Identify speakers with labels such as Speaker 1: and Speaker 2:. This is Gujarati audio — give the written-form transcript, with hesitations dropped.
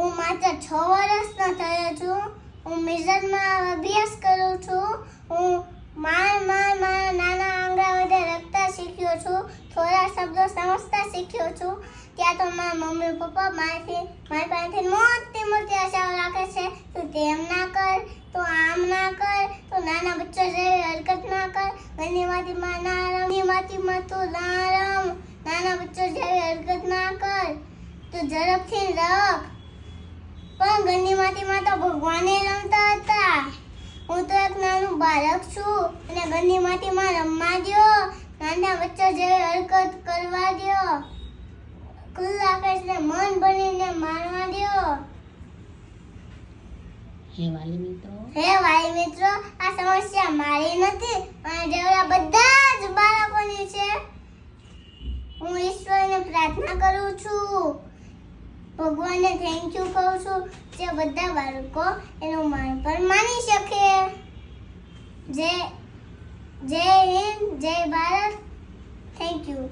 Speaker 1: હું માત્ર 6 વર્ષનો થયો છું. હું મિઝનમાં અભ્યાસ કરું છું. હું મારા નાના આંગળા વડે લખતા શીખ્યો છું. થોડા શબ્દો સમજતા શીખ્યો છું. ત્યાં તો મારા મમ્મી પપ્પા મારી પાસેથી મોટી આશાઓ રાખે છે. તું તેમ ના કર, તો આમ ના કર, તો નાના બચ્ચા જેવી હરકત ના કર, ઘરની માટીમાં ના રમ, ઘરની માટીમાં તું ના રમ, નાના બચ્ચા જેવી હરકત ના કર, તું ઝડપથી લખ. પણ ઘરની માટીમાં તો ભગવાને રમતા હતા. હું તો એક નાનું બાળક છું અને ઘરની માટીમાં રમવા દ્યો, નાના બચ્ચા જેવી હરકત કરવા દ્યો, ખુલ્લા આકાશને મન ભરીને મારવા દ્યો.
Speaker 2: હે વાલી
Speaker 1: મિત્રો, આ સમસ્યા મારી નથી અને જેવડા બધા જ બાળકોની છે. હું ઈશ્વરને પ્રાર્થના કરું છું, ભગવાનને થેન્ક યુ કહું છું જે બધા બાળકો એનું માન પણ માની શકે. જય હિન્દ, જય ભારત, થેન્ક યુ.